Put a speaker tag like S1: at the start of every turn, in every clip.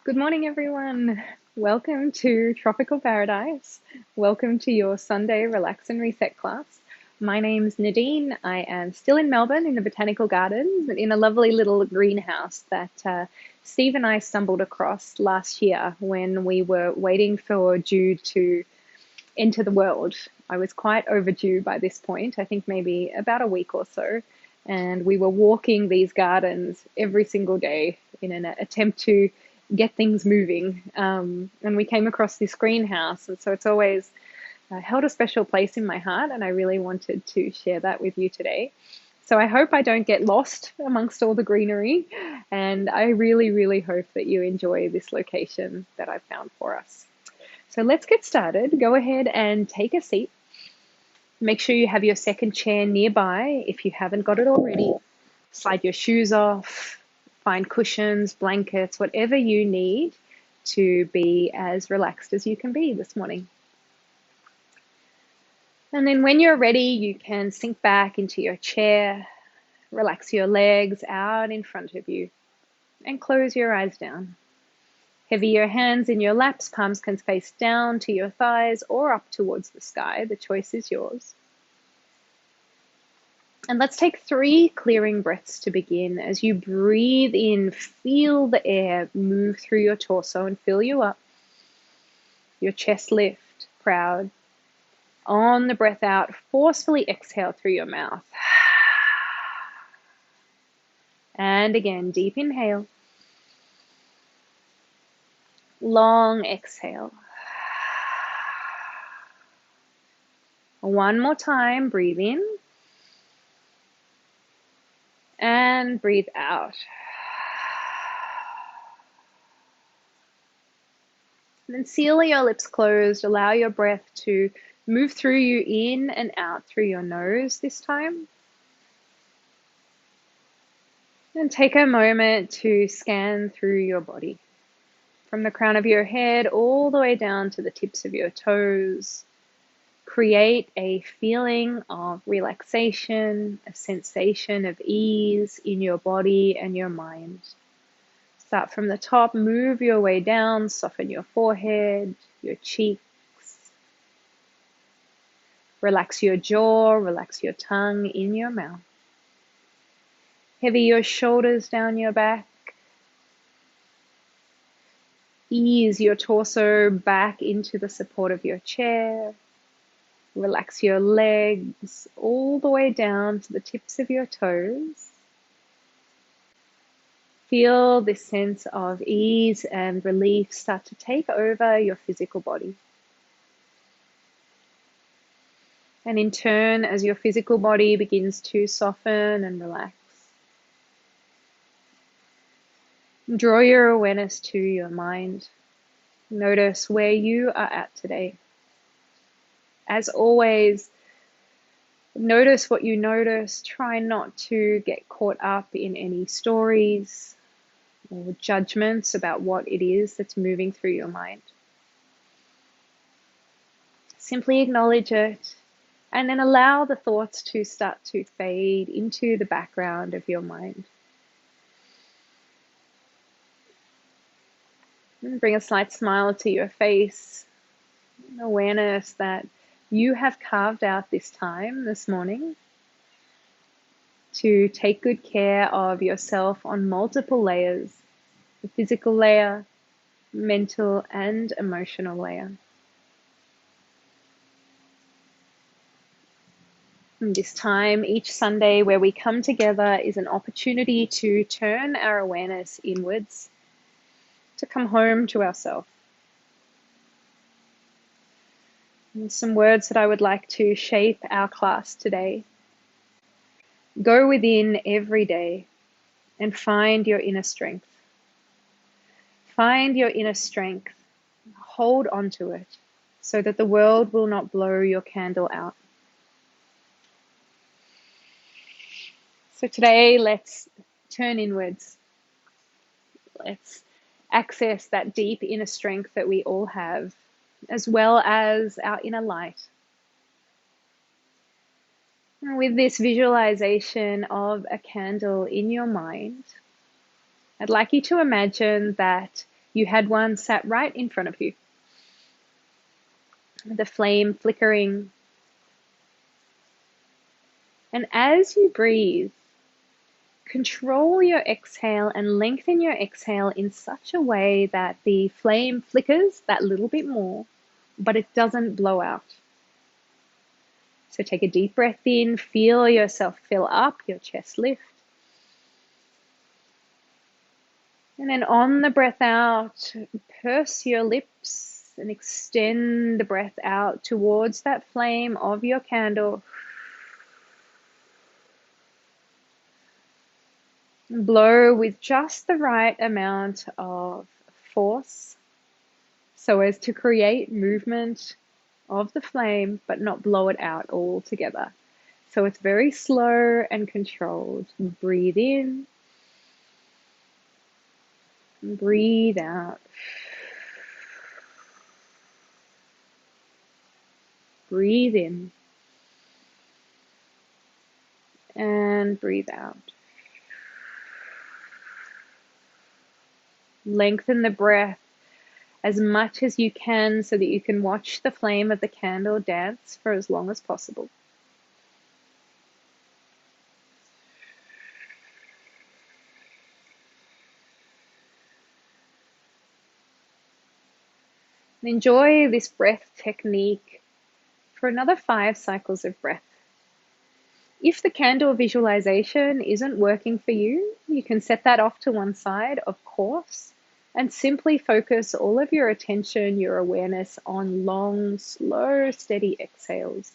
S1: Good morning, everyone. Welcome to Tropical Paradise. Welcome to your Sunday Relax and Reset class. My name's Nadine. I am still in Melbourne in the Botanical Gardens in a lovely little greenhouse that Steve and I stumbled across last year when we were waiting for Jude to enter the world. I was quite overdue by this point, I think maybe about a week or so. And we were walking these gardens every single day in an attempt to get things moving. And we came across this greenhouse, and so it's always held a special place in my heart, and I really wanted to share that with you today. So I hope I don't get lost amongst all the greenery, and I really, really hope that you enjoy this location that I've found for us. So let's get started. Go ahead and take a seat. Make sure you have your second chair nearby if you haven't got it already. Slide your shoes off, find cushions, blankets, whatever you need to be as relaxed as you can be this morning. And then when you're ready, you can sink back into your chair, relax your legs out in front of you, and close your eyes down. Heavy your hands in your laps, palms can face down to your thighs or up towards the sky. The choice is yours. And let's take 3 clearing breaths to begin. As you breathe in, feel the air move through your torso and fill you up. Your chest lift, proud. On the breath out, forcefully exhale through your mouth. And again, deep inhale. Long exhale. One more time, breathe in. And breathe out. And then seal your lips closed. Allow your breath to move through you in and out through your nose this time. And take a moment to scan through your body. From the crown of your head all the way down to the tips of your toes. Create a feeling of relaxation, a sensation of ease in your body and your mind. Start from the top, move your way down, soften your forehead, your cheeks. Relax your jaw, relax your tongue in your mouth. Heavy your shoulders down your back. Ease your torso back into the support of your chair. Relax your legs all the way down to the tips of your toes. Feel this sense of ease and relief start to take over your physical body. And in turn, as your physical body begins to soften and relax, draw your awareness to your mind. Notice where you are at today. As always, notice what you notice. Try not to get caught up in any stories or judgments about what it is that's moving through your mind. Simply acknowledge it and then allow the thoughts to start to fade into the background of your mind. And bring a slight smile to your face. Awareness that you have carved out this time this morning to take good care of yourself on multiple layers, the physical layer, mental and emotional layer. And this time, each Sunday where we come together is an opportunity to turn our awareness inwards, to come home to ourselves. And some words that I would like to shape our class today. Go within every day and find your inner strength. Find your inner strength. Hold on to it so that the world will not blow your candle out. So today, let's turn inwards. Let's access that deep inner strength that we all have, as well as our inner light. And with this visualization of a candle in your mind, I'd like you to imagine that you had one sat right in front of you, the flame flickering. And as you breathe, control your exhale and lengthen your exhale in such a way that the flame flickers that little bit more, but it doesn't blow out. So take a deep breath in, feel yourself fill up, your chest lift. And then on the breath out, purse your lips and extend the breath out towards that flame of your candle. Blow with just the right amount of force so as to create movement of the flame, but not blow it out altogether. So it's very slow and controlled. Breathe in, breathe out. Breathe in and breathe out. Lengthen the breath as much as you can so that you can watch the flame of the candle dance for as long as possible. And enjoy this breath technique for another 5 cycles of breath. If the candle visualization isn't working for you, you can set that off to one side, of course, and simply focus all of your attention, your awareness on long, slow, steady exhales.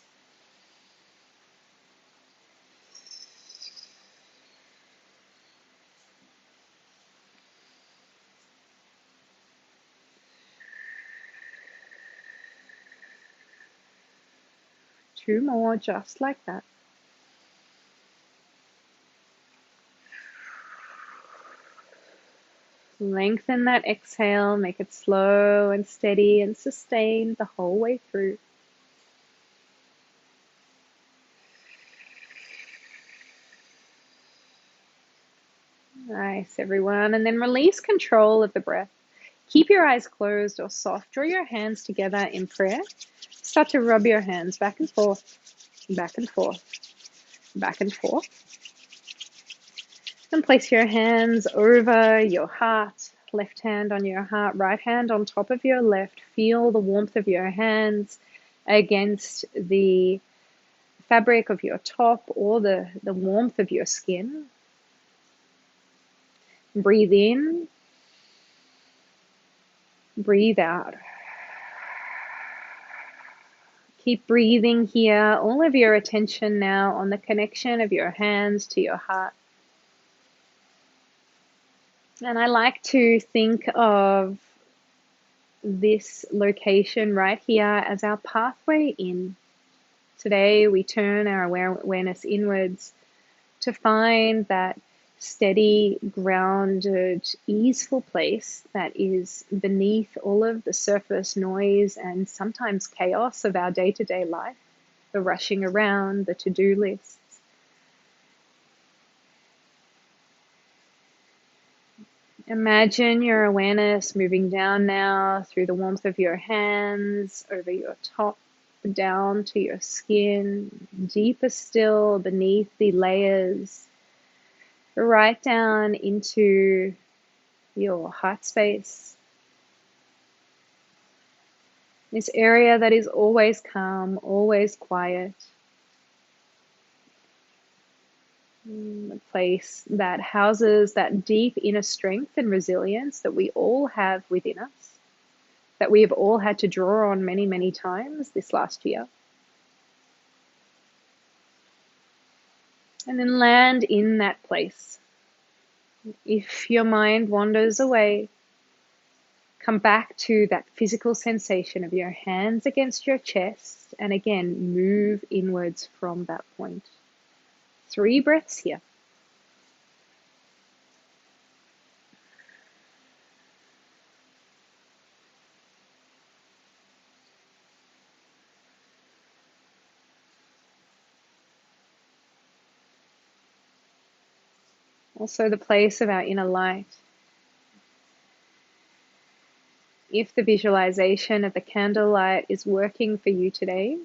S1: Two more, just like that. Lengthen that exhale, make it slow and steady and sustained the whole way through. Nice, everyone. And then release control of the breath. Keep your eyes closed or soft. Draw your hands together in prayer. Start to rub your hands back and forth, back and forth, back and forth. And place your hands over your heart. Left hand on your heart, right hand on top of your left. Feel the warmth of your hands against the fabric of your top or the warmth of your skin. Breathe in. Breathe out. Keep breathing here. All of your attention now on the connection of your hands to your heart. And I like to think of this location right here as our pathway in. Today we turn our awareness inwards to find that steady, grounded, easeful place that is beneath all of the surface noise and sometimes chaos of our day-to-day life, the rushing around, the to-do lists. Imagine your awareness moving down now through the warmth of your hands, over your top, down to your skin, deeper still beneath the layers, right down into your heart space. This area that is always calm, always quiet. A place that houses that deep inner strength and resilience that we all have within us, that we have all had to draw on many, many times this last year. And then land in that place. If your mind wanders away, come back to that physical sensation of your hands against your chest, and again, move inwards from that point. 3 breaths here. Also the place of our inner light. If the visualization of the candlelight is working for you today,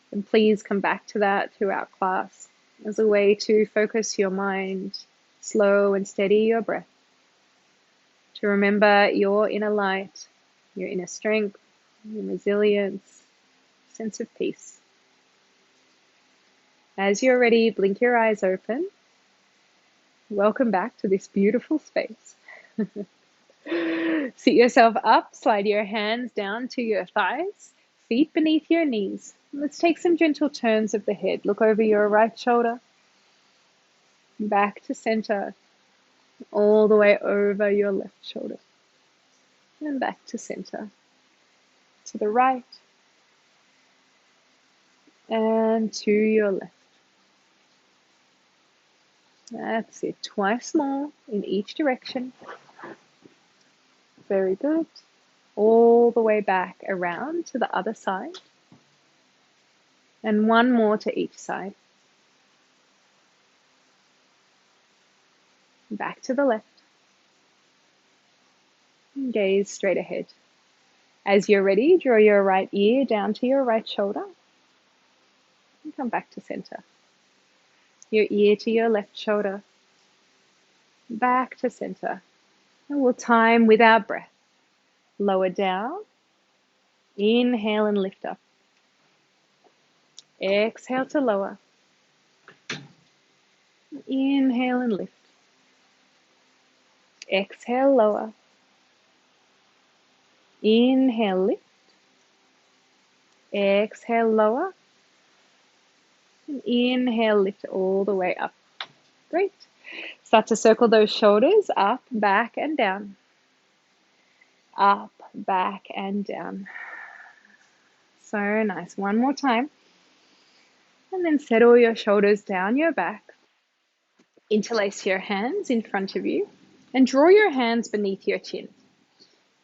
S1: then please come back to that throughout class as a way to focus your mind, slow and steady your breath, to remember your inner light, your inner strength, your resilience, sense of peace. As you're ready, blink your eyes open. Welcome back to this beautiful space. Sit yourself up, slide your hands down to your thighs, feet beneath your knees. Let's take some gentle turns of the head. Look over your right shoulder, back to center, all the way over your left shoulder, and back to center, to the right, and to your left. That's it, twice more in each direction. Very good. All the way back around to the other side. And one more to each side. Back to the left. And gaze straight ahead. As you're ready, draw your right ear down to your right shoulder. And come back to center. Your ear to your left shoulder. Back to center. And we'll time with our breath. Lower down. Inhale and lift up. Exhale to lower. Inhale and lift. Exhale, lower. Inhale, lift. Exhale, lower. And inhale, lift all the way up. Great. Start to circle those shoulders up, back, and down. Up, back, and down. So nice. One more time. And then settle your shoulders down your back. Interlace your hands in front of you and draw your hands beneath your chin.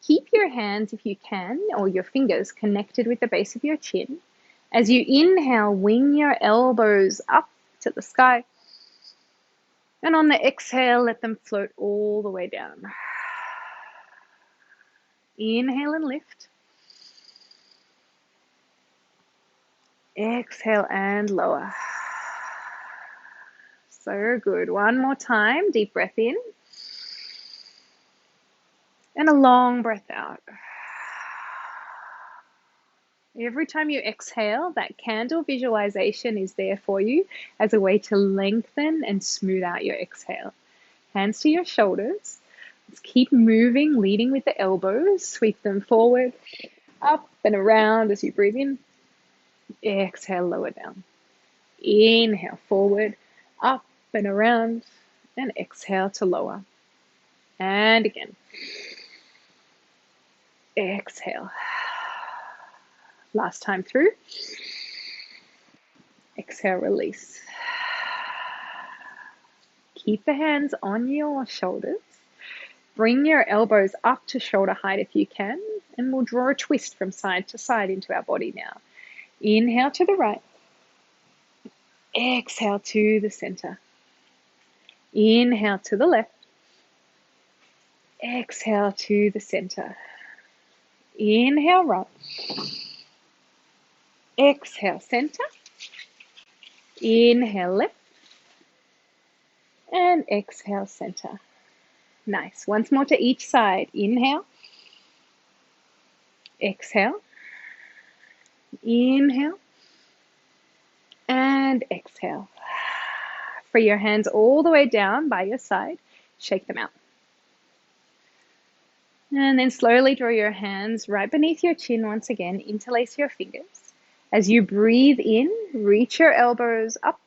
S1: Keep your hands, if you can, or your fingers connected with the base of your chin. As you inhale, wing your elbows up to the sky. And on the exhale, let them float all the way down. Inhale and lift. Exhale and lower. So good. One more time. Deep breath in. And a long breath out. Every time you exhale, that candle visualization is there for you as a way to lengthen and smooth out your exhale. Hands to your shoulders. Let's keep moving, leading with the elbows. Sweep them forward, up and around as you breathe in. Exhale, lower down. Inhale, forward, up and around. And exhale to lower. And again. Exhale. Last time through. Exhale, release. Keep the hands on your shoulders. Bring your elbows up to shoulder height if you can, and we'll draw a twist from side to side into our body now. Inhale to the right. Exhale to the center. Inhale to the left. Exhale to the center. Inhale right. Exhale center. Inhale left. And exhale center. Nice. Once more to each side. Inhale. Exhale. Inhale. And exhale. Free your hands all the way down by your side. Shake them out. And then slowly draw your hands right beneath your chin once again. Interlace your fingers. As you breathe in, reach your elbows up.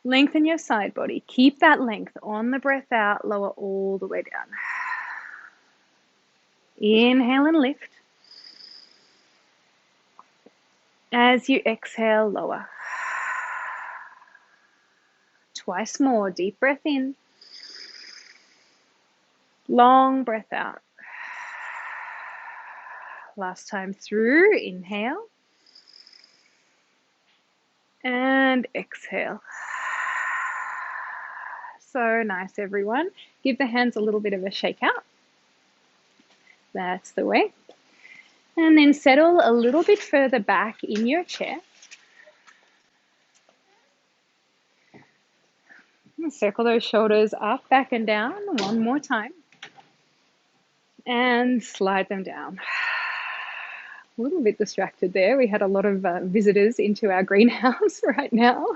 S1: Lengthen your side body. Keep that length on the breath out. Lower all the way down. Inhale and lift. As you exhale, lower. Twice more. Deep breath in. Long breath out. Last time through. Inhale. And exhale. So nice, everyone. Give the hands a little bit of a shake out. That's the way. And then settle a little bit further back in your chair. Circle those shoulders up, back, and down one more time. And slide them down. A little bit distracted there. We had a lot of visitors into our greenhouse right now,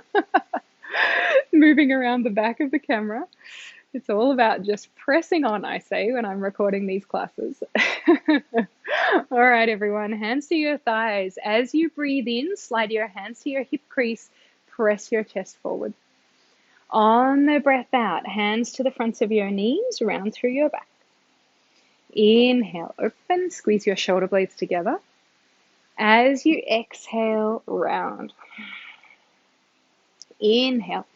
S1: moving around the back of the camera. It's all about just pressing on, I say, when I'm recording these classes. All right, everyone, hands to your thighs. As you breathe in, slide your hands to your hip crease, press your chest forward. On the breath out, hands to the fronts of your knees, round through your back. Inhale, open, squeeze your shoulder blades together. As you exhale, round. Inhale.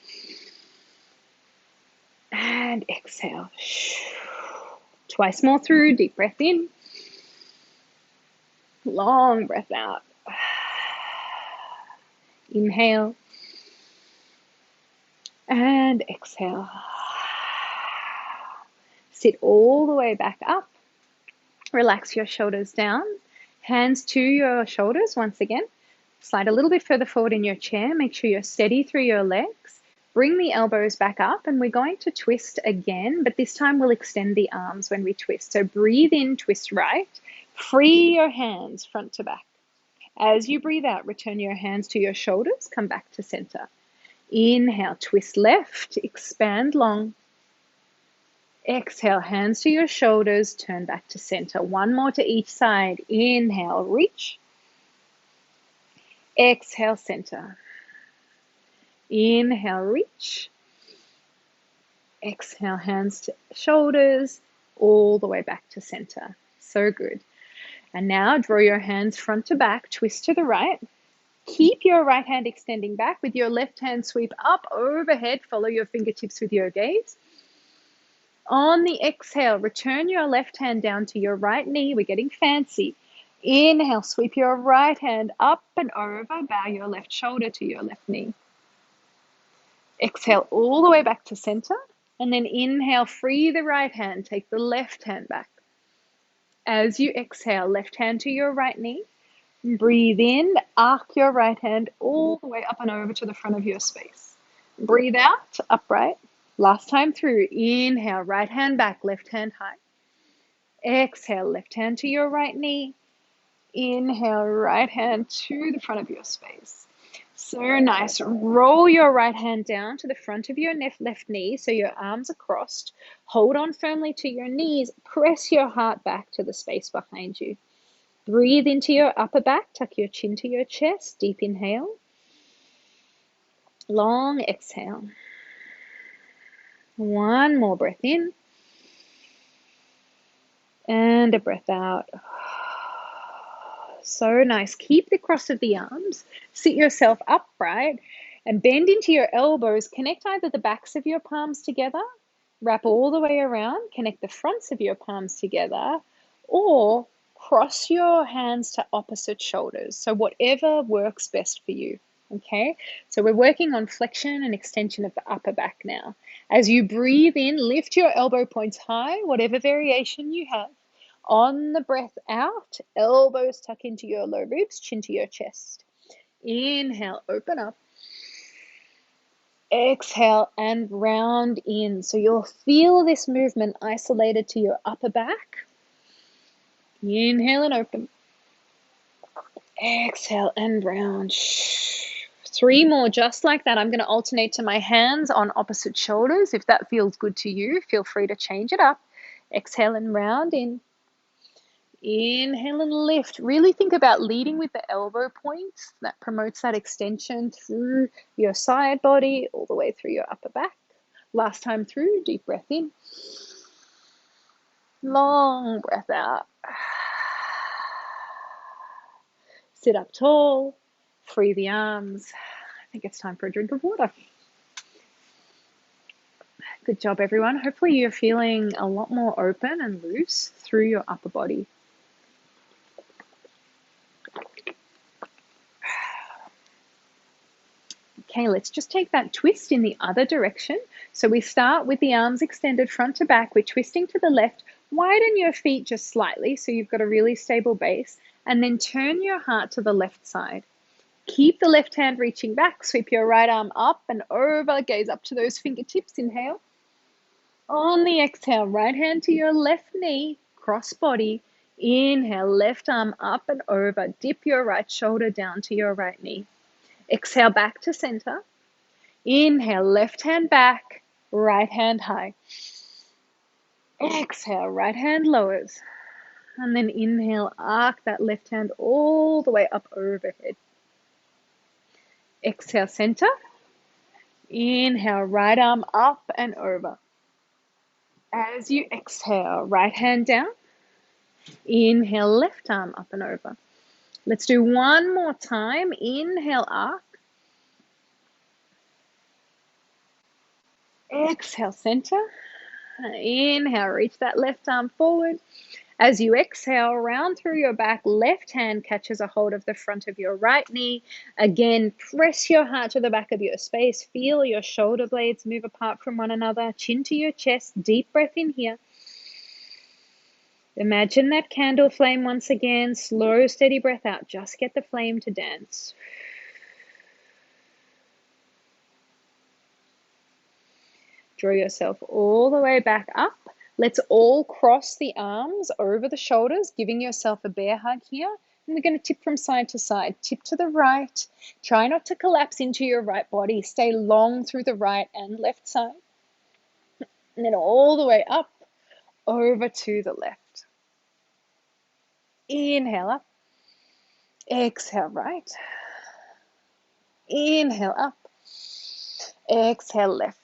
S1: And exhale. Twice more through, deep breath in. Long breath out. Inhale. And exhale. Sit all the way back up. Relax your shoulders down. Hands to your shoulders once again. Slide a little bit further forward in your chair. Make sure you're steady through your legs. Bring the elbows back up, and we're going to twist again, but this time we'll extend the arms when we twist. So breathe in, twist right. Free your hands front to back. As you breathe out, return your hands to your shoulders. Come back to center. Inhale, twist left, expand long. Exhale, hands to your shoulders, turn back to center. One more to each side. Inhale, reach. Exhale, center. Inhale, reach. Exhale, hands to shoulders, all the way back to center. So good. And now draw your hands front to back, twist to the right. Keep your right hand extending back with your left hand sweep up overhead. Follow your fingertips with your gaze. On the exhale, return your left hand down to your right knee. We're getting fancy. Inhale, sweep your right hand up and over. Bow your left shoulder to your left knee. Exhale all the way back to center. And then inhale, free the right hand. Take the left hand back. As you exhale, left hand to your right knee. Breathe in, arc your right hand all the way up and over to the front of your space. Breathe out, upright. Last time through, inhale, right hand back, left hand high. Exhale, left hand to your right knee. Inhale, right hand to the front of your space. So nice. Roll your right hand down to the front of your left knee so your arms are crossed. Hold on firmly to your knees. Press your heart back to the space behind you. Breathe into your upper back. Tuck your chin to your chest. Deep inhale. Long exhale. One more breath in. And a breath out. So nice. Keep the cross of the arms. Sit yourself upright and bend into your elbows. Connect either the backs of your palms together, wrap all the way around, connect the fronts of your palms together, or cross your hands to opposite shoulders. So whatever works best for you. Okay, so we're working on flexion and extension of the upper back now. As you breathe in, lift your elbow points high, whatever variation you have. On the breath out, elbows tuck into your low ribs, chin to your chest. Inhale, open up. Exhale and round in. So you'll feel this movement isolated to your upper back. Inhale and open. Exhale and round. 3 more just like that. I'm going to alternate to my hands on opposite shoulders. If that feels good to you, feel free to change it up. Exhale and round in. Inhale and lift. Really think about leading with the elbow points. That promotes that extension through your side body, all the way through your upper back. Last time through, deep breath in. Long breath out. Sit up tall. Free the arms. I think it's time for a drink of water. Good job, everyone. Hopefully you're feeling a lot more open and loose through your upper body. Okay, let's just take that twist in the other direction. So we start with the arms extended front to back. We're twisting to the left. Widen your feet just slightly so you've got a really stable base, and then turn your heart to the left side. Keep the left hand reaching back, sweep your right arm up and over, gaze up to those fingertips, inhale. On the exhale, right hand to your left knee, cross body. Inhale, left arm up and over, dip your right shoulder down to your right knee. Exhale, back to center. Inhale, left hand back, right hand high. Exhale, right hand lowers. And then inhale, arc that left hand all the way up overhead. Exhale, center. Inhale, right arm up and over. As you exhale, right hand down. Inhale, left arm up and over. Let's do one more time. Inhale, arc. Exhale, center. Inhale, reach that left arm forward. As you exhale, round through your back, left hand catches a hold of the front of your right knee. Again, press your heart to the back of your space. Feel your shoulder blades move apart from one another. Chin to your chest. Deep breath in here. Imagine that candle flame once again. Slow, steady breath out. Just get the flame to dance. Draw yourself all the way back up. Let's all cross the arms over the shoulders, giving yourself a bear hug here. And we're going to tip from side to side. Tip to the right. Try not to collapse into your right body. Stay long through the right and left side. And then all the way up, over to the left. Inhale up. Exhale right. Inhale up. Exhale left.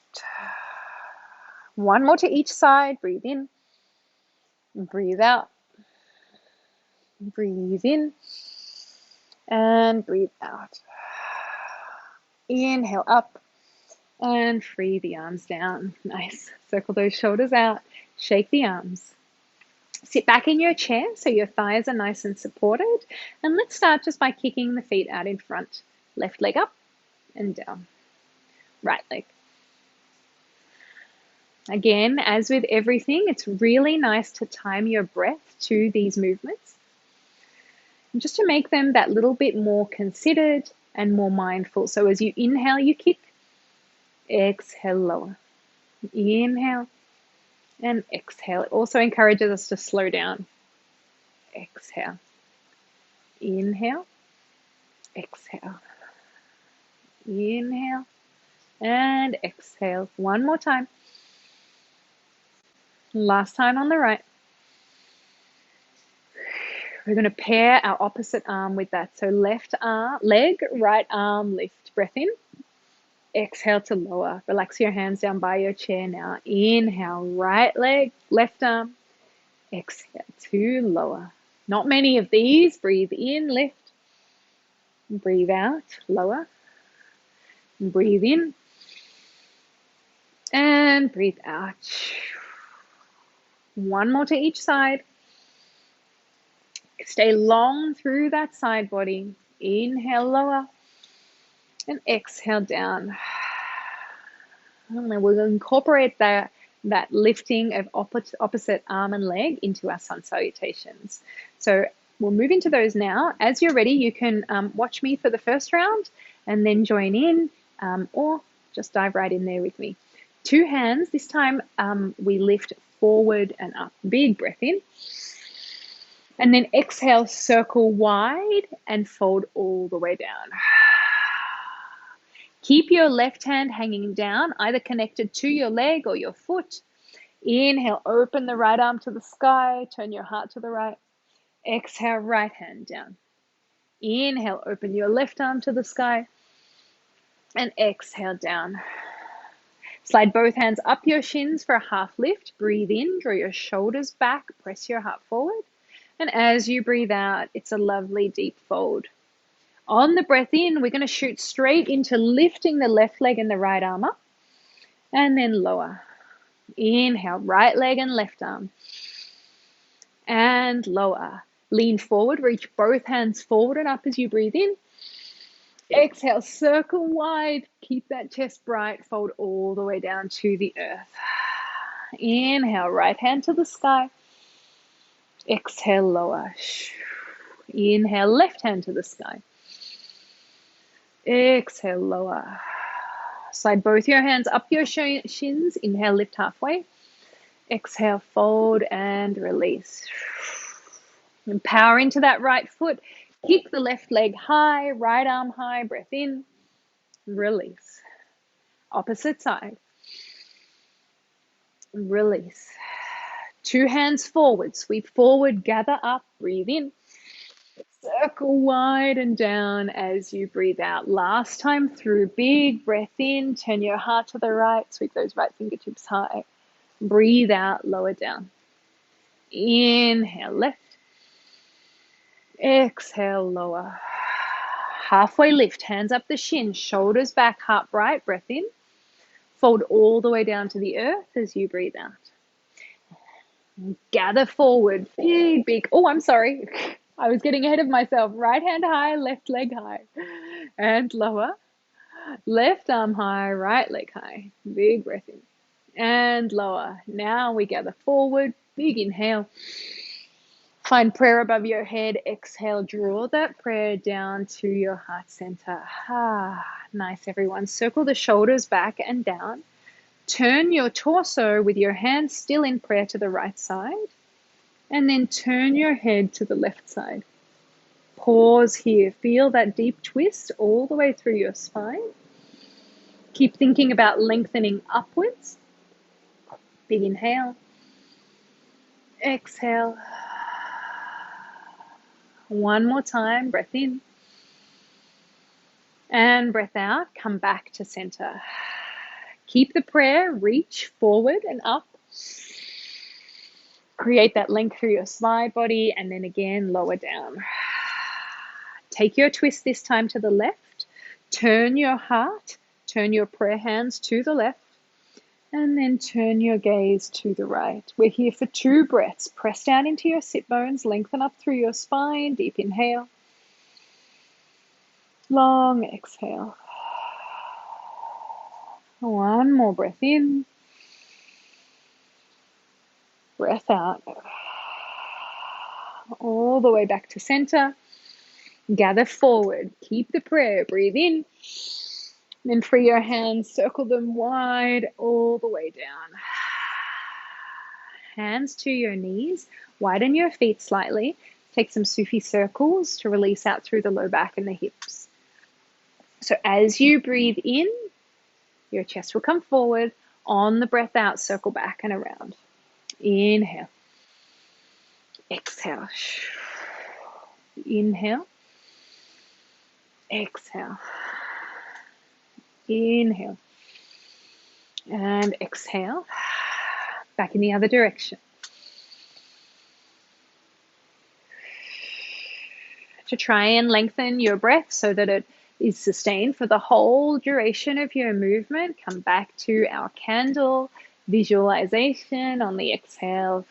S1: One more to each side. Breathe in. Breathe out. Breathe in. And breathe out. Inhale up. And free the arms down. Nice. Circle those shoulders out. Shake the arms. Sit back in your chair so your thighs are nice and supported. And let's start just by kicking the feet out in front. Left leg up and down. Right leg. Again, as with everything, it's really nice to time your breath to these movements. And just to make them that little bit more considered and more mindful. So as you inhale, you kick. Exhale, lower. Inhale and exhale. It also encourages us to slow down. Exhale. Inhale. Exhale. Inhale and exhale. One more time. Last time on the right. We're going to pair our opposite arm with that. So left arm, leg, right arm, lift. Breath in. Exhale to lower. Relax your hands down by your chair now. Inhale, right leg, left arm. Exhale to lower. Not many of these. Breathe in, lift. Breathe out, lower. Breathe in. And breathe out. One more to each side. Stay long through that side body. Inhale, lower. And exhale down. And then we'll incorporate that lifting of opposite arm and leg into our sun salutations. So we'll move into those now. As you're ready, you can watch me for the first round and then join in, or just dive right in there with me. Two hands. This time we lift forward and up. Big breath in. And then exhale, circle wide and fold all the way down. Keep your left hand hanging down, either connected to your leg or your foot. Inhale, open the right arm to the sky, turn your heart to the right. Exhale, right hand down. Inhale, open your left arm to the sky. And exhale down. Slide both hands up your shins for a half lift. Breathe in, draw your shoulders back, press your heart forward. And as you breathe out, it's a lovely deep fold. On the breath in, we're going to shoot straight into lifting the left leg and the right arm up. And then lower. Inhale, right leg and left arm. And lower. Lean forward, reach both hands forward and up as you breathe in. Exhale, circle wide. Keep that chest bright. Fold all the way down to the earth. Inhale, right hand to the sky. Exhale, lower. Inhale, left hand to the sky. Exhale, lower. Slide both your hands up your shins. Inhale, lift halfway. Exhale, fold and release. And power into that right foot. Kick the left leg high, right arm high. Breath in, release. Opposite side. Release. Two hands forward, sweep forward, gather up, breathe in. Circle wide and down as you breathe out. Last time through, big breath in, turn your heart to the right, sweep those right fingertips high. Breathe out, lower down. Inhale, left. Exhale, lower. Halfway lift, hands up the shins, shoulders back, heart bright, breath in. Fold all the way down to the earth as you breathe out. Gather forward, big. Oh, I'm sorry. I was getting ahead of myself. Right hand high, left leg high. And lower. Left arm high, right leg high. Big breath in. And lower. Now we gather forward. Big inhale. Find prayer above your head. Exhale. Draw that prayer down to your heart center. Nice, everyone. Circle the shoulders back and down. Turn your torso with your hands still in prayer to the right side. And then turn your head to the left side. Pause here. Feel that deep twist all the way through your spine. Keep thinking about lengthening upwards. Big inhale. Exhale. One more time. Breath in. And breath out. Come back to center. Keep the prayer. Reach forward and up. Create that length through your side body. And then again, lower down. Take your twist this time to the left. Turn your heart. Turn your prayer hands to the left. And then turn your gaze to the right. We're here for 2 breaths. Press down into your sit bones. Lengthen up through your spine. Deep inhale. Long exhale. One more breath in. Breath out. All the way back to center. Gather forward. Keep the prayer. Breathe in. Then free your hands. Circle them wide all the way down. Hands to your knees. Widen your feet slightly. Take some Sufi circles to release out through the low back and the hips. So as you breathe in, your chest will come forward. On the breath out, circle back and around. Inhale. Exhale. Inhale. Exhale. Inhale. And exhale. Back in the other direction. To try and lengthen your breath so that it is sustained for the whole duration of your movement. Come back to our candle visualization on the exhale.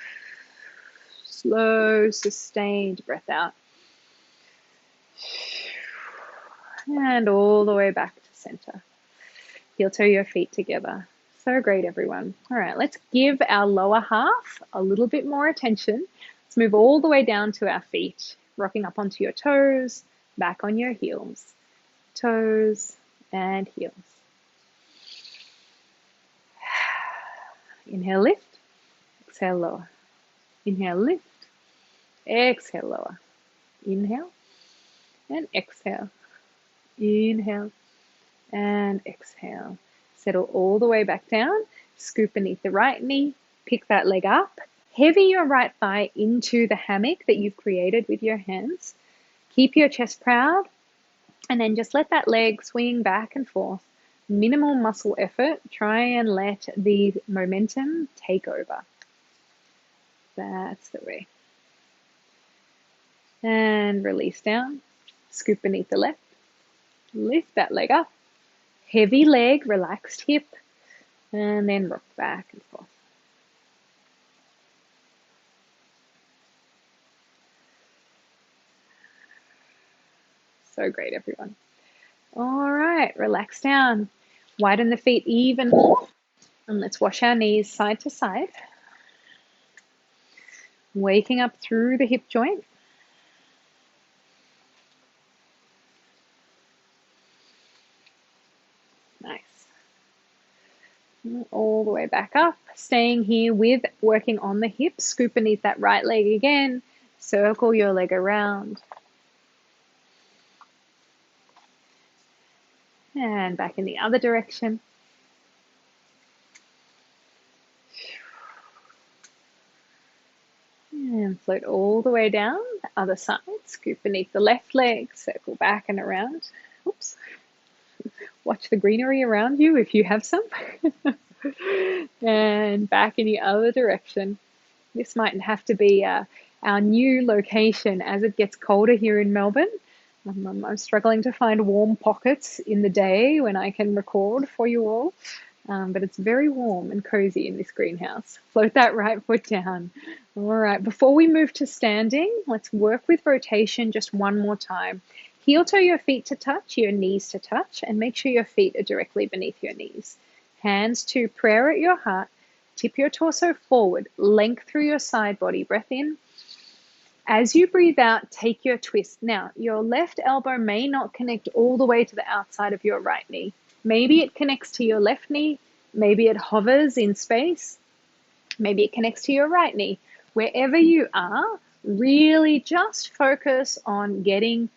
S1: Slow, sustained breath out. And all the way back to center. Heel toe your feet together. So great, everyone. All right, let's give our lower half a little bit more attention. Let's move all the way down to our feet, rocking up onto your toes, back on your heels. Toes and heels. Inhale, lift. Exhale, lower. Inhale, lift. Exhale, lower. Inhale and exhale. Inhale and exhale. Settle all the way back down. Scoop beneath the right knee. Pick that leg up. Heavy your right thigh into the hammock that you've created with your hands. Keep your chest proud. And then just let that leg swing back and forth. Minimal muscle effort. Try and let the momentum take over. That's the way. And release down. Scoop beneath the left. Lift that leg up. Heavy leg, relaxed hip. And then rock back and forth. So great, everyone. All right, relax down. Widen the feet even more. And let's wash our knees side to side. waking up through the hip joint. Nice. All the way back up, staying here with working on the hips. Scoop beneath that right leg again. Circle your leg around. And back in the other direction. And float all the way down. Other side. Scoop beneath the left leg. Circle back and around. Oops. Watch the greenery around you if you have some. And back in the other direction. This might have to be our new location as it gets colder here in Melbourne. I'm struggling to find warm pockets in the day when I can record for you all, but it's very warm and cozy in this greenhouse. Float that right foot down. All right, before we move to standing, let's work with rotation just one more time. Heel toe your feet to touch, your knees to touch, and make sure your feet are directly beneath your knees. Hands to prayer at your heart. Tip your torso forward, length through your side body. Breath in. As you breathe out, take your twist. Now, your left elbow may not connect all the way to the outside of your right knee. Maybe it connects to your left knee. Maybe it hovers in space. Maybe it connects to your right knee. Wherever you are, really just focus on getting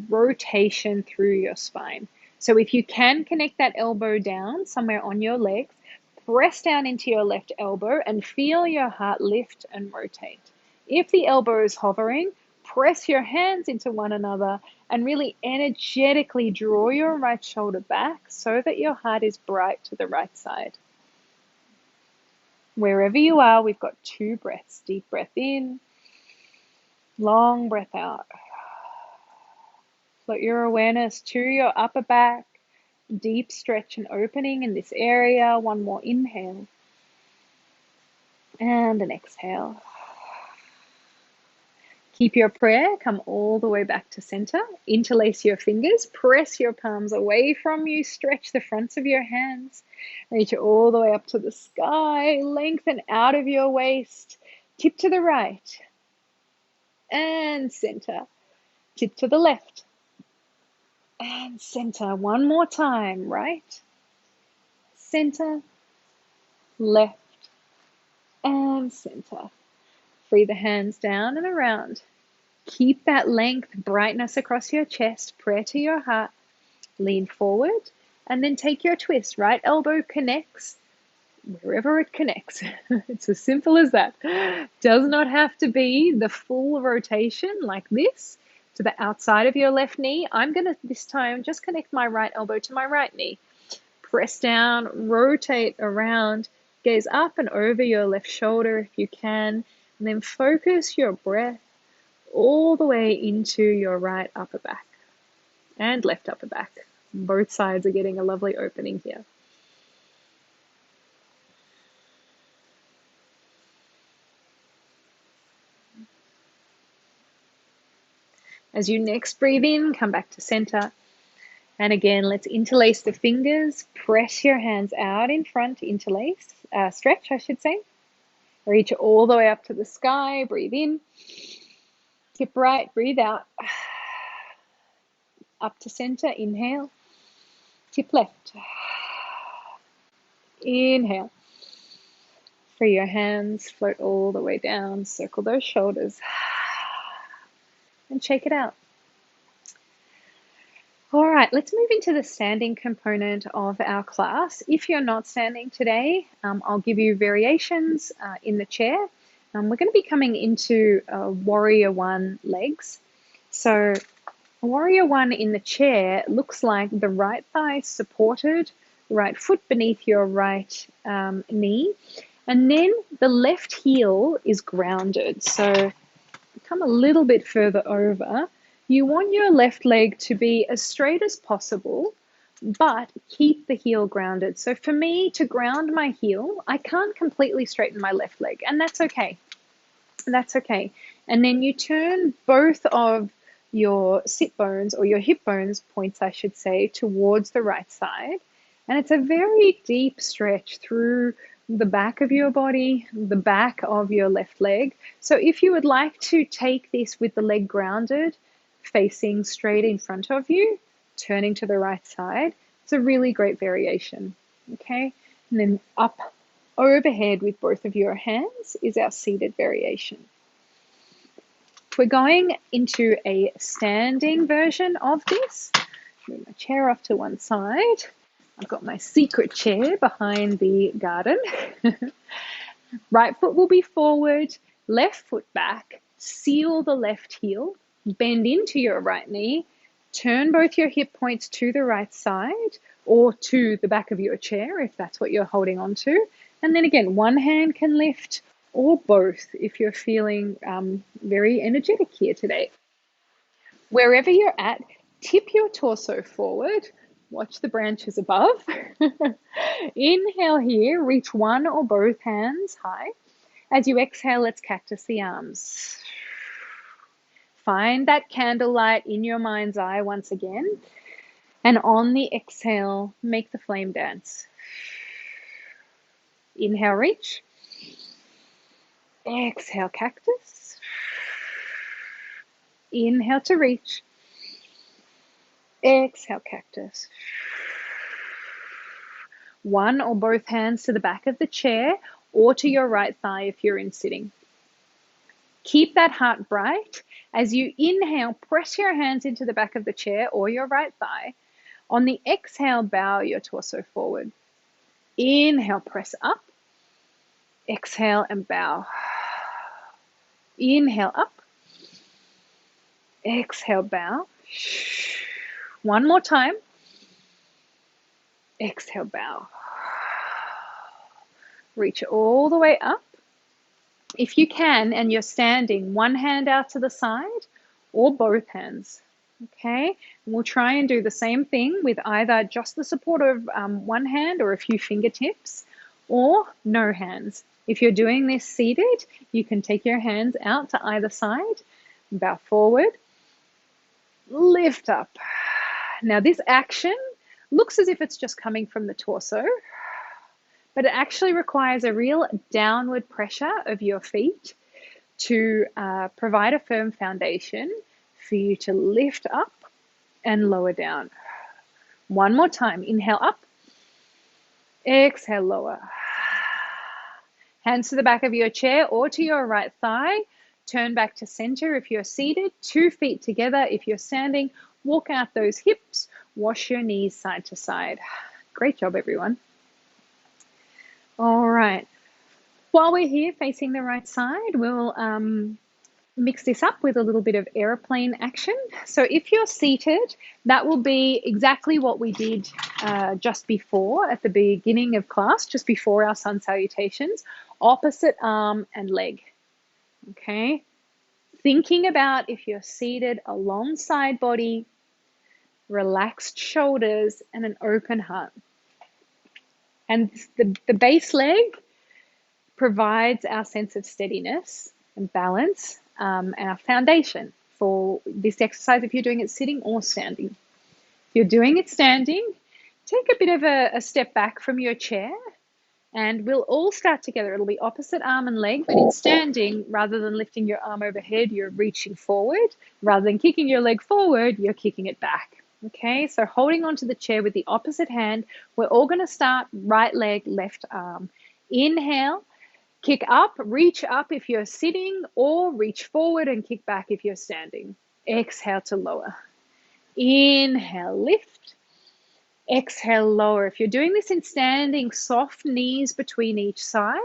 S1: rotation through your spine. So if you can connect that elbow down somewhere on your legs, press down into your left elbow and feel your heart lift and rotate. If the elbow is hovering, press your hands into one another and really energetically draw your right shoulder back so that your heart is bright to the right side. Wherever you are, we've got 2 breaths. Deep breath in, long breath out. Float your awareness to your upper back. Deep stretch and opening in this area. One more inhale. And an exhale. Keep your prayer, come all the way back to center. Interlace your fingers, press your palms away from you, stretch the fronts of your hands. Reach all the way up to the sky, lengthen out of your waist. Tip to the right and center. Tip to the left and center. One more time, right, center, left, and center. Free the hands down and around. Keep that length, brightness across your chest, prayer to your heart. Lean forward and then take your twist. Right elbow connects wherever it connects. It's as simple as that. Does not have to be the full rotation like this to the outside of your left knee. I'm going to this time just connect my right elbow to my right knee. Press down, rotate around, gaze up and over your left shoulder if you can, and then focus your breath all the way into your right upper back and left upper back. Both sides are getting a lovely opening here. As you next breathe in, come back to center. And again, let's interlace the fingers. Press your hands out in front, interlace, stretch, I should say. Reach all the way up to the sky. Breathe in. Tip right, breathe out. Up to center, inhale. Tip left. Inhale. Free your hands, float all the way down, circle those shoulders. And shake it out. All right, let's move into the standing component of our class. If you're not standing today, I'll give you variations in the chair. We're going to be coming into Warrior One legs. So Warrior One in the chair looks like the right thigh supported, right foot beneath your right knee, and then the left heel is grounded. So come a little bit further over. You want your left leg to be as straight as possible, but keep the heel grounded. So for me to ground my heel, I can't completely straighten my left leg, and that's okay. That's okay. And then you turn both of your sit bones, or your hip bones points, I should say, towards the right side. And it's a very deep stretch through the back of your body, the back of your left leg. So if you would like to take this with the leg grounded, facing straight in front of you, turning to the right side, it's a really great variation. Okay, and then up overhead with both of your hands is our seated variation. We're going into a standing version of this. Move my chair off to one side. I've got my secret chair behind the garden. Right foot will be forward, left foot back, seal the left heel, bend into your right knee, turn both your hip points to the right side or to the back of your chair if that's what you're holding on to. And then again, one hand can lift or both if you're feeling very energetic here today. Wherever you're at, tip your torso forward. Watch the branches above. Inhale here, reach one or both hands high. As you exhale, let's cactus the arms. Find that candlelight in your mind's eye once again. And on the exhale, make the flame dance. Inhale, reach. Exhale, cactus. Inhale to reach. Exhale, cactus. One or both hands to the back of the chair or to your right thigh if you're in sitting. Keep that heart bright. As you inhale, press your hands into the back of the chair or your right thigh. On the exhale, bow your torso forward. Inhale, press up. Exhale and bow. Inhale up. Exhale, bow. One more time. Exhale, bow. Reach all the way up. If you can, and you're standing, one hand out to the side or both hands. Okay, and we'll try and do the same thing with either just the support of one hand or a few fingertips or no hands. If you're doing this seated, you can take your hands out to either side, bow forward, lift up. Now this action looks as if it's just coming from the torso, but it actually requires a real downward pressure of your feet to provide a firm foundation for you to lift up and lower down. One more time. Inhale up. Exhale, lower. Hands to the back of your chair or to your right thigh. Turn back to center if you're seated. 2 feet together if you're standing. Walk out those hips. Wash your knees side to side. Great job, everyone. All right. While we're here facing the right side, we'll mix this up with a little bit of airplane action. So if you're seated, that will be exactly what we did just before at the beginning of class, just before our sun salutations, opposite arm and leg. Okay. Thinking about if you're seated, a long side body, relaxed shoulders, and an open heart. And the base leg provides our sense of steadiness and balance, our foundation for this exercise if you're doing it sitting or standing. If you're doing it standing, take a bit of a step back from your chair and we'll all start together. It'll be opposite arm and leg, but in standing, rather than lifting your arm overhead, you're reaching forward. Rather than kicking your leg forward, you're kicking it back. Okay, so holding onto the chair with the opposite hand, we're all going to start right leg, left arm. Inhale, kick up, reach up if you're sitting, or reach forward and kick back if you're standing. Exhale to lower. Inhale, lift. Exhale, lower. If you're doing this in standing, soft knees between each side.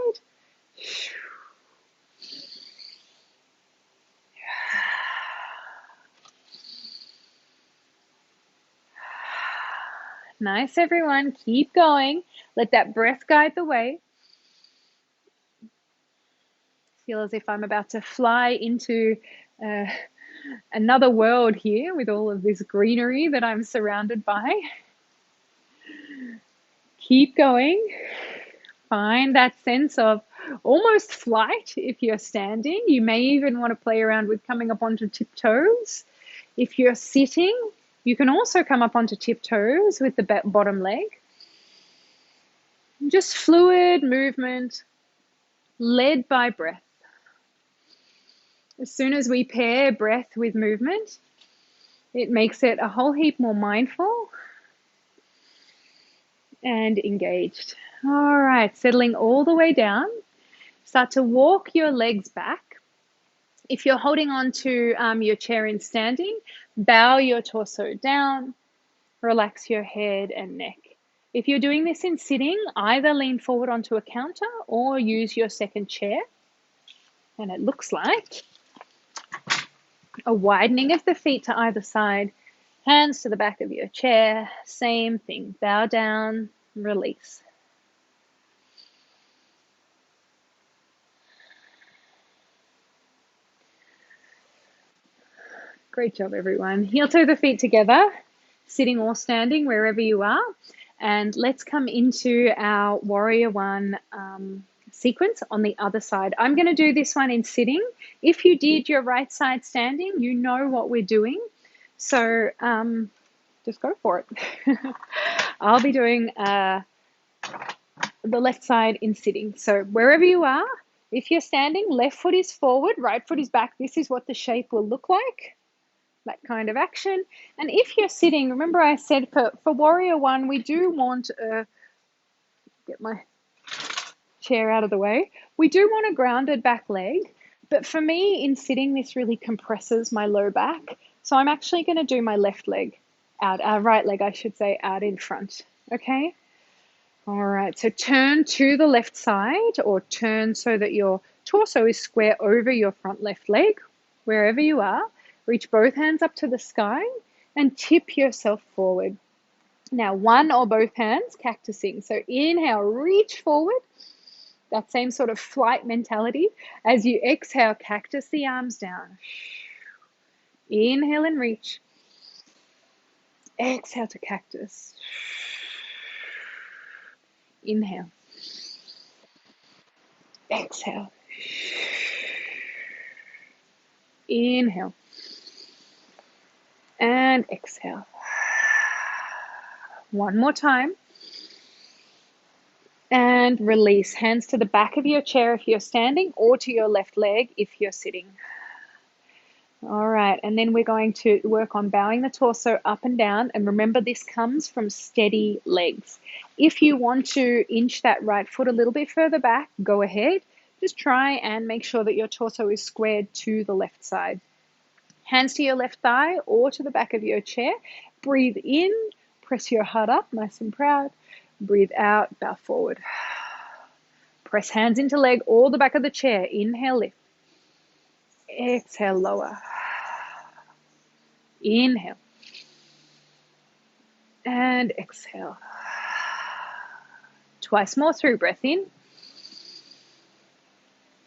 S1: Nice, everyone. Keep going. Let that breath guide the way. Feel as if I'm about to fly into another world here with all of this greenery that I'm surrounded by. Keep going. Find that sense of almost flight if you're standing. You may even want to play around with coming up onto tiptoes. If you're sitting, you can also come up onto tiptoes with the bottom leg. Just fluid movement led by breath. As soon as we pair breath with movement, it makes it a whole heap more mindful and engaged. All right, settling all the way down. Start to walk your legs back. If you're holding on to your chair in standing, bow your torso down, relax your head and neck. If you're doing this in sitting, either lean forward onto a counter or use your second chair. And it looks like a widening of the feet to either side, hands to the back of your chair, same thing, bow down, release. Great job, everyone. Heel toe the feet together, sitting or standing, wherever you are. And let's come into our Warrior One sequence on the other side. I'm going to do this one in sitting. If you did your right side standing, you know what we're doing. So just go for it. I'll be doing the left side in sitting. So wherever you are, if you're standing, left foot is forward, right foot is back. This is what the shape will look like. That kind of action. And if you're sitting, remember I said for Warrior One, we do want get my chair out of the way. We do want a grounded back leg, but for me in sitting, this really compresses my low back. So I'm actually going to do my left leg out, right leg, I should say, out in front. Okay. All right. So turn to the left side, or turn so that your torso is square over your front left leg, wherever you are. Reach both hands up to the sky and tip yourself forward. Now, one or both hands cactusing. So inhale, reach forward. That same sort of flight mentality. As you exhale, cactus the arms down. Inhale and reach. Exhale to cactus. Inhale. Exhale. Inhale. And exhale. One more time. And release. Hands to the back of your chair if you're standing, or to your left leg if you're sitting. All right, and then we're going to work on bowing the torso up and down. And remember, this comes from steady legs. If you want to inch that right foot a little bit further back, go ahead. Just try and make sure that your torso is squared to the left side. Hands to your left thigh or to the back of your chair. Breathe in, press your heart up, nice and proud. Breathe out, bow forward. Press hands into leg or the back of the chair. Inhale, lift. Exhale, lower. Inhale. And exhale. Twice more through. Breath in.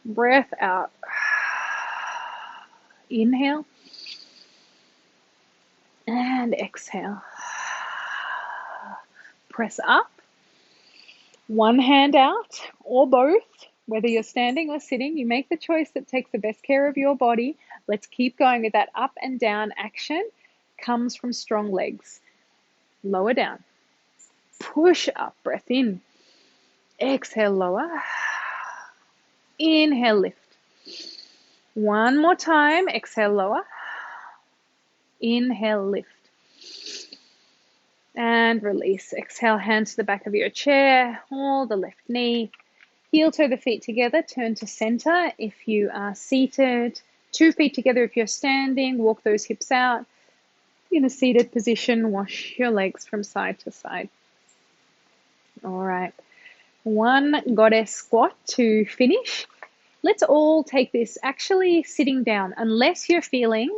S1: Breath out. Inhale. And exhale. Press up. One hand out or both, whether you're standing or sitting. You make the choice that takes the best care of your body. Let's keep going with that up and down action. Comes from strong legs. Lower down. Push up. Breath in. Exhale, lower. Inhale, lift. One more time. Exhale, lower. Inhale, lift. And release. Exhale, hands to the back of your chair, or the left knee. Heel toe the feet together, turn to center if you are seated. 2 feet together if you're standing, walk those hips out. In a seated position, wash your legs from side to side. All right. One goddess squat to finish. Let's all take this actually sitting down, unless you're feeling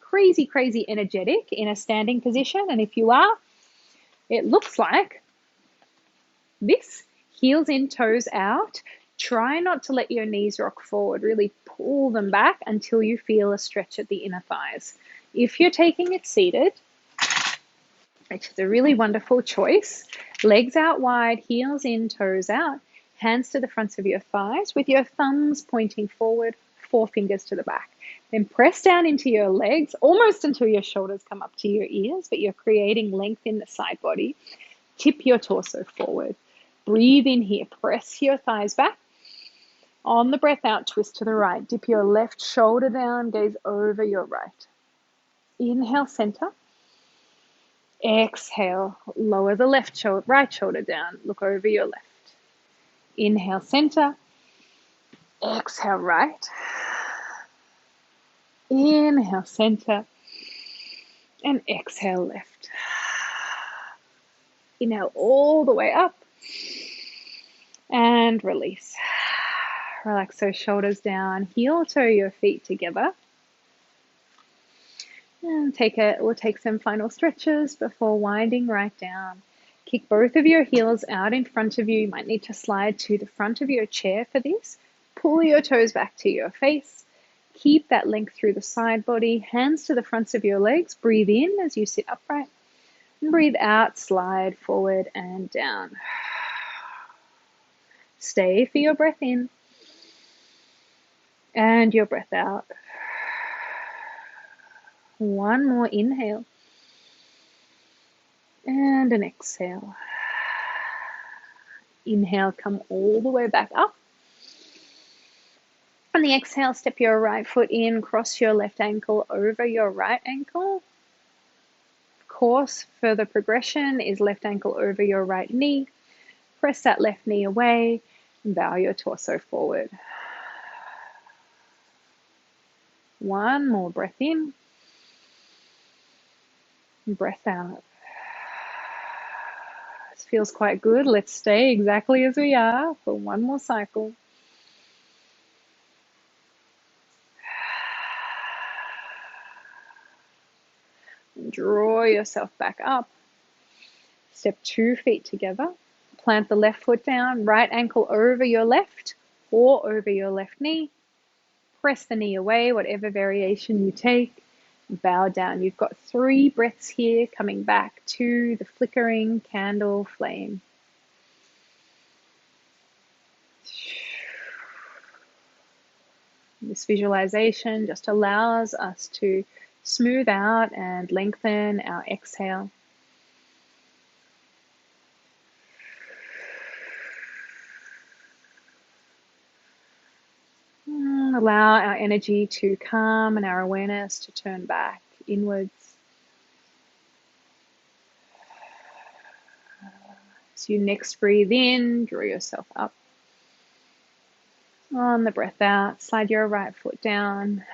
S1: crazy, crazy energetic in a standing position. And if you are, it looks like this. Heels in, toes out. Try not to let your knees rock forward. Really pull them back until you feel a stretch at the inner thighs. If you're taking it seated, which is a really wonderful choice, legs out wide, heels in, toes out, hands to the fronts of your thighs with your thumbs pointing forward, 4 fingers to the back. Then press down into your legs, almost until your shoulders come up to your ears, but you're creating length in the side body. Tip your torso forward. Breathe in here. Press your thighs back. On the breath out, twist to the right. Dip your left shoulder down, gaze over your right. Inhale, center. Exhale, lower the right shoulder down. Look over your left. Inhale, center. Exhale, right. Inhale, center. And exhale, left. Inhale all the way up. And release. Relax those shoulders down. Heel toe your feet together. And we'll take some final stretches before winding right down. Kick both of your heels out in front of you. You might need to slide to the front of your chair for this. Pull your toes back to your face. Keep that length through the side body. Hands to the fronts of your legs. Breathe in as you sit upright. And breathe out, slide forward and down. Stay for your breath in. And your breath out. One more inhale. And an exhale. Inhale, come all the way back up. On the exhale, step your right foot in, cross your left ankle over your right ankle. Of course, further progression is left ankle over your right knee. Press that left knee away and bow your torso forward. One more breath in. Breath out. This feels quite good. Let's stay exactly as we are for one more cycle. Draw yourself back up. Step 2 feet together. Plant the left foot down, right ankle over your left or over your left knee. Press the knee away, whatever variation you take. Bow down. You've got 3 breaths here, coming back to the flickering candle flame. This visualization just allows us to smooth out and lengthen our exhale. Allow our energy to calm and our awareness to turn back inwards. As you next breathe in, draw yourself up. On the breath out, slide your right foot down.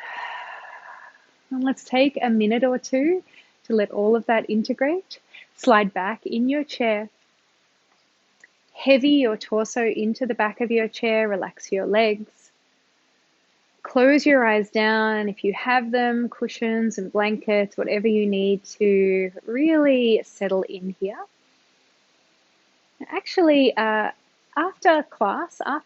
S1: And let's take a minute or two to let all of that integrate. Slide back in your chair. Heavy your torso into the back of your chair. Relax your legs. Close your eyes down. If you have them, cushions and blankets, whatever you need to really settle in here. Actually, after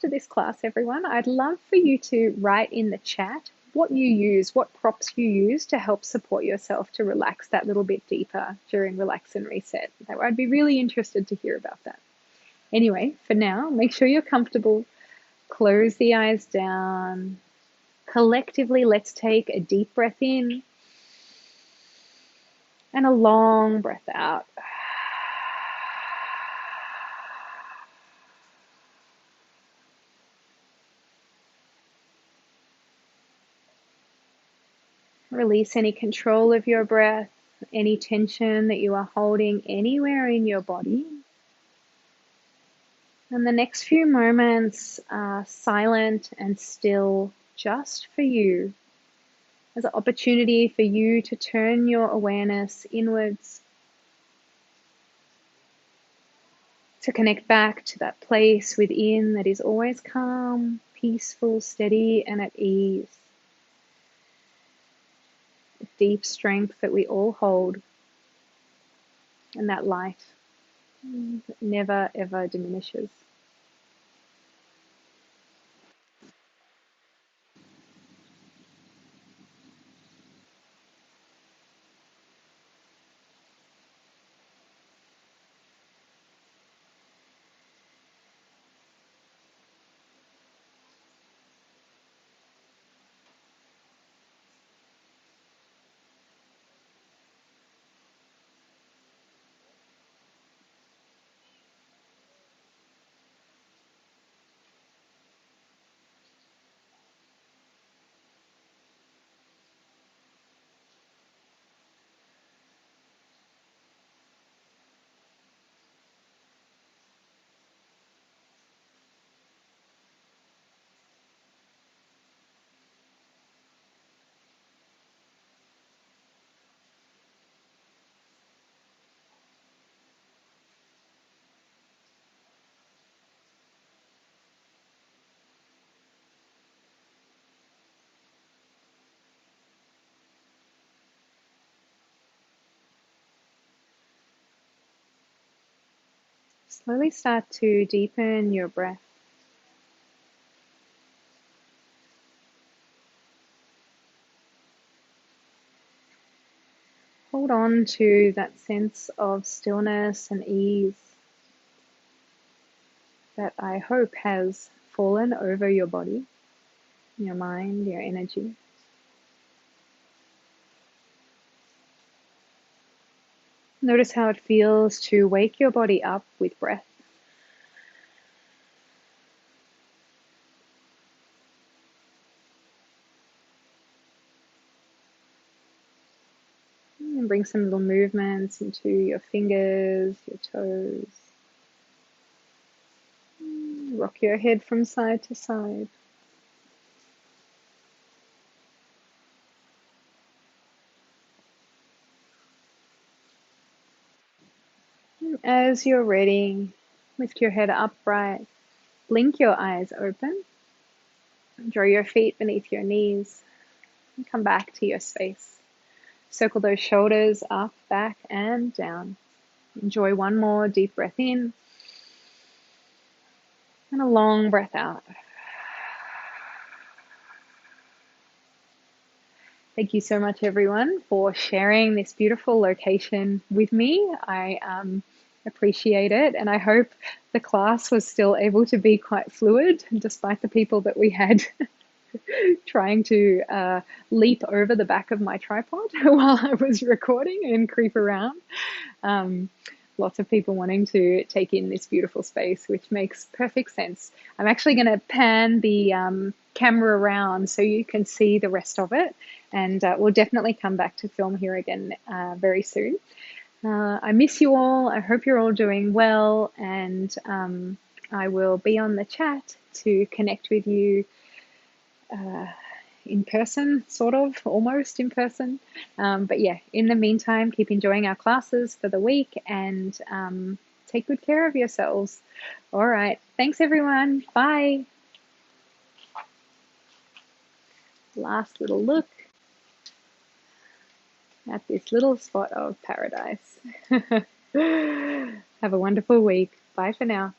S1: this class, everyone, I'd love for you to write in the chat what you use, what props you use to help support yourself to relax that little bit deeper during Relax and Reset. I'd be really interested to hear about that. Anyway, for now, make sure you're comfortable. Close the eyes down. Collectively, let's take a deep breath in and a long breath out. Release any control of your breath, any tension that you are holding anywhere in your body. And the next few moments are silent and still just for you, as an opportunity for you to turn your awareness inwards, to connect back to that place within that is always calm, peaceful, steady, and at ease. The deep strength that we all hold, and that light that never ever diminishes. Slowly start to deepen your breath. Hold on to that sense of stillness and ease that I hope has fallen over your body, your mind, your energy. Notice how it feels to wake your body up with breath. And bring some little movements into your fingers, your toes. Rock your head from side to side. As you're ready, lift your head upright, blink your eyes open, draw your feet beneath your knees, and come back to your space. Circle those shoulders up, back, and down. Enjoy one more deep breath in and a long breath out. Thank you so much, everyone, for sharing this beautiful location with me. I appreciate it, and I hope the class was still able to be quite fluid, despite the people that we had trying to leap over the back of my tripod while I was recording and creep around. Lots of people wanting to take in this beautiful space, which makes perfect sense. I'm actually going to pan the camera around so you can see the rest of it, and we'll definitely come back to film here again very soon. I miss you all. I hope you're all doing well, and I will be on the chat to connect with you in person, sort of, almost in person. But yeah, in the meantime, keep enjoying our classes for the week, and take good care of yourselves. All right. Thanks, everyone. Bye. Last little look at this little spot of paradise. Have a wonderful week. Bye for now.